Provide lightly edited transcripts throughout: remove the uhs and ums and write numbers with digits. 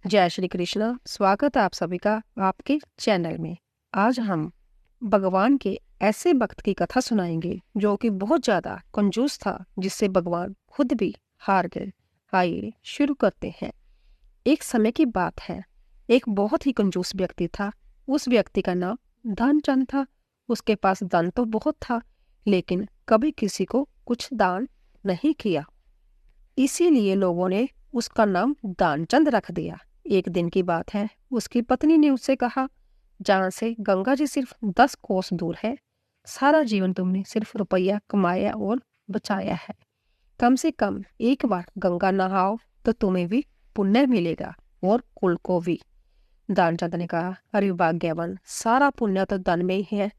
जय श्री कृष्ण। स्वागत है आप सभी का आपके चैनल में। आज हम भगवान के ऐसे भक्त की कथा सुनाएंगे जो कि बहुत ज्यादा कंजूस था, जिससे भगवान खुद भी हार गए। आइए शुरू करते हैं। एक समय की बात है, एक बहुत ही कंजूस व्यक्ति था। उस व्यक्ति का नाम धनचंद था। उसके पास धन तो बहुत था, लेकिन कभी किसी को कुछ दान नहीं किया। इसीलिए लोगों ने उसका नाम दानचंद रख दिया। एक दिन की बात है, उसकी पत्नी ने उससे कहा, जहाँ से गंगा जी सिर्फ 10 कोस दूर है, सारा जीवन तुमने सिर्फ रुपया कमाया और बचाया है। कम से कम एक बार गंगा नहाओ तो तुम्हें भी पुण्य मिलेगा और कुल को भी। दानचंद ने कहा, अरे भाग्यवान, सारा पुण्य तो धन में ही है।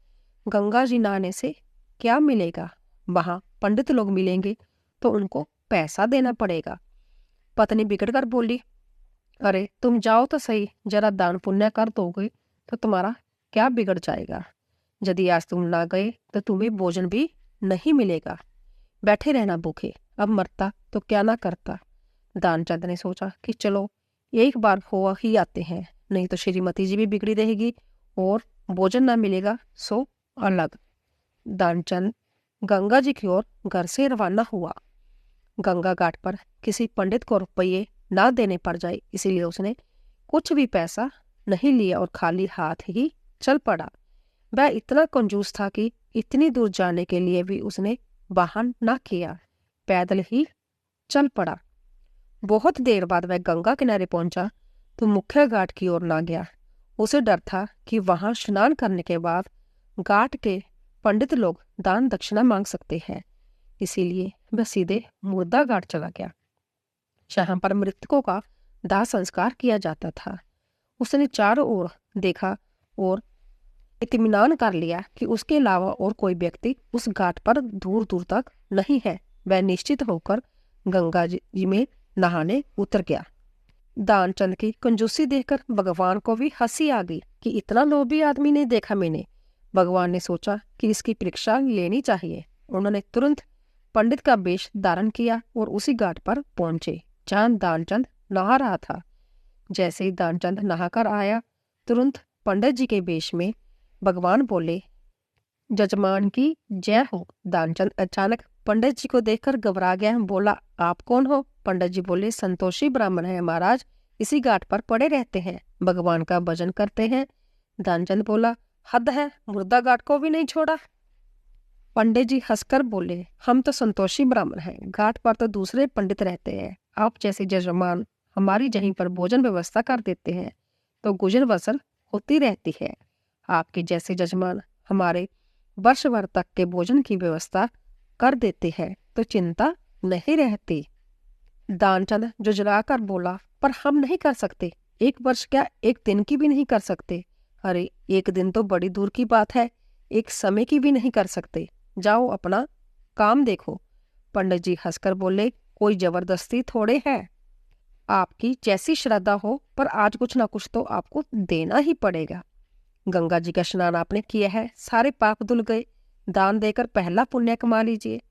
गंगा जी नहाने से क्या मिलेगा? वहां पंडित लोग मिलेंगे तो उनको पैसा देना पड़ेगा। पत्नी बिगड़ कर बोली, अरे तुम जाओ तो सही, जरा दान पुण्य कर दोगे तो तुम्हारा क्या बिगड़ जाएगा। यदि आज तुम ना गए तो तुम्हें भोजन भी नहीं मिलेगा। बैठे रहना भूखे, अब मरता तो क्या ना करता। दानचंद ने सोचा कि चलो एक बार हो ही आते हैं, नहीं तो श्रीमती जी भी बिगड़ी रहेगी और भोजन ना मिलेगा सो अलग। दानचंद गंगा जी की ओर घर से रवाना हुआ। गंगा घाट पर किसी पंडित को रुपये ना देने पड़ जाए, इसीलिए उसने कुछ भी पैसा नहीं लिया और खाली हाथ ही चल पड़ा। वह इतना कंजूस था कि इतनी दूर जाने के लिए भी उसने वाहन ना किया, पैदल ही चल पड़ा। बहुत देर बाद वह गंगा किनारे पहुंचा तो मुख्य घाट की ओर ना गया। उसे डर था कि वहां स्नान करने के बाद घाट के पंडित लोग दान दक्षिणा मांग सकते हैं। इसीलिए वह सीधे मुर्दा घाट चला गया, जहां पर मृतकों का दाह संस्कार किया जाता था। उसने चारों ओर देखा और इत्मीनान कर लिया कि उसके अलावा और कोई व्यक्ति उस घाट पर दूर दूर तक नहीं है। वह निश्चित होकर गंगा जी में नहाने उतर गया। दानचंद की कंजूसी देखकर भगवान को भी हंसी आ गई कि इतना लोभी आदमी नहीं देखा मैंने। भगवान ने सोचा कि इसकी परीक्षा लेनी चाहिए। उन्होंने तुरंत पंडित का वेश धारण किया और उसी घाट पर पहुंचे जहां दानचंद नहा रहा था। जैसे ही दानचंद नहाकर आया, तुरंत पंडित जी के वेश में भगवान बोले, जजमान की जय हो। दानचंद अचानक पंडित जी को देखकर घबरा गया, बोला, आप कौन हो? पंडित जी बोले, संतोषी ब्राह्मण है महाराज, इसी घाट पर पड़े रहते हैं, भगवान का भजन करते हैं। दानचंद बोला, हद है, मुर्दा घाट को भी नहीं छोड़ा। पंडित जी हंसकर बोले, हम तो संतोषी ब्राह्मण हैं, घाट पर तो दूसरे पंडित रहते हैं। आप जैसे जजमान हमारी जहीं पर भोजन व्यवस्था कर देते हैं तो गुजर बसर होती रहती है। आपके जैसे जजमान हमारे वर्ष भर तक के भोजन की व्यवस्था कर देते हैं तो चिंता नहीं रहती। दानचंद जुझलाकर बोला, पर हम नहीं कर सकते, एक वर्ष क्या एक दिन की भी नहीं कर सकते। अरे एक दिन तो बड़ी दूर की बात है, एक समय की भी नहीं कर सकते। जाओ अपना काम देखो। पंडित जी हंसकर बोले, कोई जबरदस्ती थोड़े है, आपकी जैसी श्रद्धा हो, पर आज कुछ ना कुछ तो आपको देना ही पड़ेगा। गंगा जी का स्नान आपने किया है, सारे पाप धुल गए, दान देकर पहला पुण्य कमा लीजिए।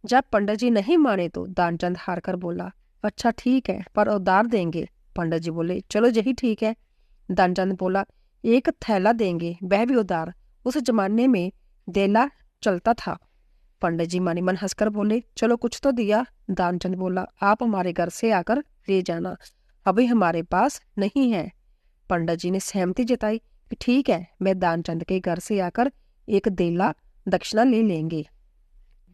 जब पंडित जी नहीं माने तो दानचंद हार कर बोला, अच्छा ठीक है, पर उधार देंगे। पंडित जी बोले, चलो यही ठीक है। दानचंद बोला, एक थैला देंगे, वह भी उधार। उस जमाने में देला चलता था। पंडित जी मानी मन हंसकर बोले, चलो कुछ तो दिया। दानचंद बोला, आप हमारे घर से आकर ले जाना, अभी हमारे पास नहीं है। पंडित जी ने सहमति जताई कि ठीक है, मैं दानचंद के घर से आकर एक देला दक्षिणा ले लेंगे।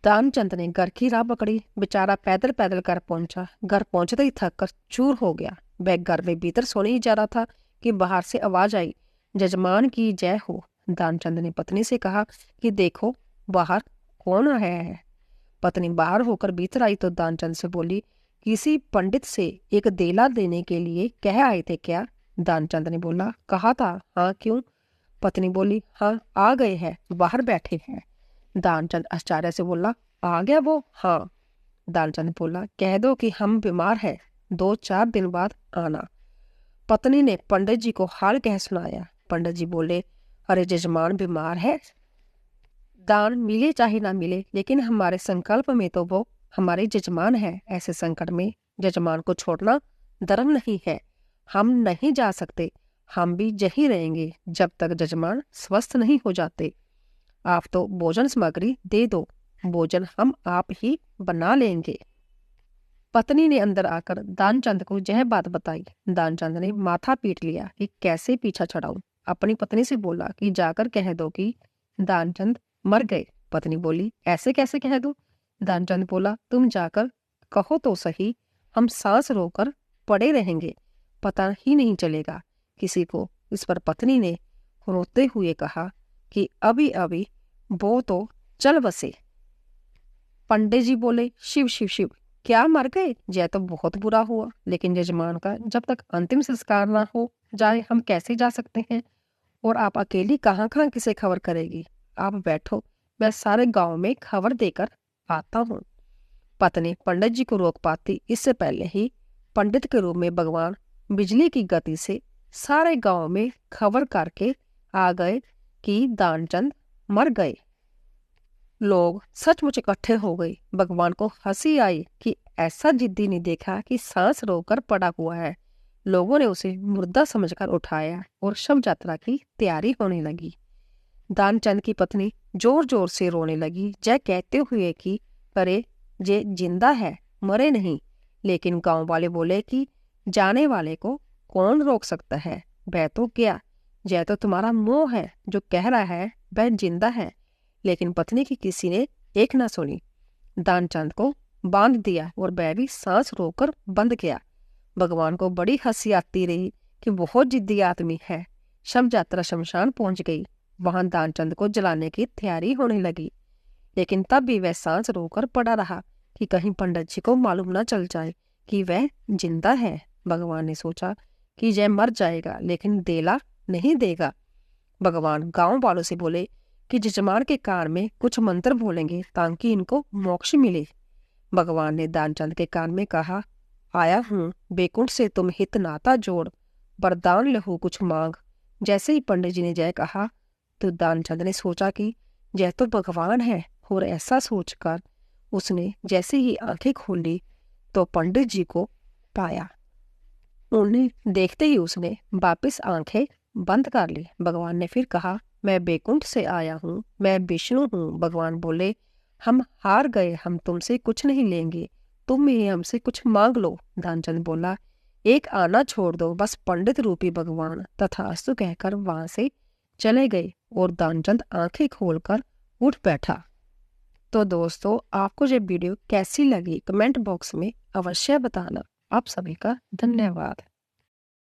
दानचंद ने घर की राह पकड़ी। बेचारा पैदल पैदल घर पहुंचा। घर पहुंचते ही थक कर चूर हो गया। वह घर में भीतर सोने ही जा रहा था कि बाहर से आवाज आई, जजमान की जय हो। दानचंद ने पत्नी से कहा कि देखो बाहर कौन आया है। पत्नी बाहर होकर भीतर आई तो दानचंद से बोली, किसी पंडित से एक देला देने के लिए कह आए थे क्या? दानचंद ने बोला, कहा था। हाँ क्यों? पत्नी बोली, हाँ आ गए हैं, बाहर बैठे हैं। दानचंद आश्चर्य से बोला, आ गया वो? हाँ। दानचंद बोला, कह दो कि हम बीमार हैं, 2-4 दिन बाद आना। पत्नी ने पंडित जी को हाल कह सुनाया। पंडित जी बोले, अरे जजमान बीमार है, दान मिले चाहे ना मिले, लेकिन हमारे संकल्प में तो वो हमारे जजमान है। ऐसे संकट में जजमान को छोड़ना धर्म नहीं है। हम नहीं जा सकते, हम भी यहीं रहेंगे जब तक जजमान स्वस्थ नहीं हो जाते। आप तो भोजन सामग्री दे दो, भोजन हम आप ही बना लेंगे। पत्नी ने अंदर आकर दानचंद को यह बात बताई। दानचंद ने माथा पीट लिया कि कैसे पीछा छुड़ाऊं। अपनी पत्नी से बोला कि जाकर कह दो कि दानचंद मर गए। पत्नी बोली, ऐसे कैसे कह दूं? दानचंद बोला, तुम जाकर कहो तो सही, हम सांस रोकर पड़े रहेंगे, पता ही नहीं चलेगा किसी को। इस पर पत्नी ने रोते हुए कहा कि अभी अभी वो तो चल बसे। पंडित जी बोले, शिव शिव शिव, क्या मर गए? यह तो बहुत बुरा हुआ, लेकिन यजमान का जब तक अंतिम संस्कार ना हो जाए हम कैसे जा सकते हैं? और आप अकेली कहाँ कहाँ किसे खबर करेगी? आप बैठो, मैं सारे गांव में खबर देकर आता हूँ। पत्नी पंडित जी को रोक पाती इससे पहले ही पंडित के रूप में भगवान बिजली की गति से सारे गांव में खबर करके आ गए कि दानचंद मर गए। लोग सचमुच इकट्ठे हो गए। भगवान को हंसी आई कि ऐसा जिद्दी नहीं देखा कि सांस रोककर पड़ा हुआ है। लोगों ने उसे मुर्दा समझकर उठाया और शव यात्रा की तैयारी होने लगी। दानचंद की पत्नी जोर जोर से रोने लगी, जय कहते हुए कि अरे जे जिंदा है, मरे नहीं। लेकिन गांव वाले बोले कि जाने वाले को कौन रोक सकता है, वह तो क्या, जय तो तुम्हारा मुंह है जो कह रहा है वह जिंदा है। लेकिन पत्नी की किसी ने एक न सुनी। दानचंद को बांध दिया और वह भी सांस रोककर बंद गया। भगवान को बड़ी हंसी आती रही कि बहुत जिद्दी आदमी है। शव यात्रा शमशान पहुंच गई। वहां दानचंद को जलाने की तैयारी होने लगी, लेकिन तब भी वह सांस रोककर पड़ा रहा कि कहीं पंडित जी को मालूम न चल जाए कि वह जिंदा है। भगवान ने सोचा कि यह मर जाएगा लेकिन देला नहीं देगा। भगवान गांव वालों से बोले कि जजमान के कान में कुछ मंत्र बोलेंगे ताकि इनको मोक्ष मिले। भगवान ने दानचंद के कान में कहा, आया हूँ बेकुंठ से तुम हित नाता जोड़, वरदान लहू कुछ मांग। जैसे ही पंडित जी ने जय कहा तो दानचंद ने सोचा कि यह तो भगवान है, और ऐसा सोचकर उसने जैसे ही आंखें खोली तो पंडित जी को पाया। उन्हें देखते ही उसने वापस आंखें बंद कर ली। भगवान ने फिर कहा, मैं बेकुंठ से आया हूँ, मैं विष्णु हूँ। भगवान बोले, हम हार गए, हम तुमसे कुछ नहीं लेंगे, तुम ही हमसे कुछ मांग लो। दानचंद बोला, एक आना छोड़ दो, बस पंडित रूपी भगवान तथास्तु कहकर वहां से चले गए और दानचंद आंखें खोलकर उठ बैठा। तो दोस्तों, आपको ये वीडियो कैसी लगी कमेंट बॉक्स में अवश्य बताना। आप सभी का धन्यवाद।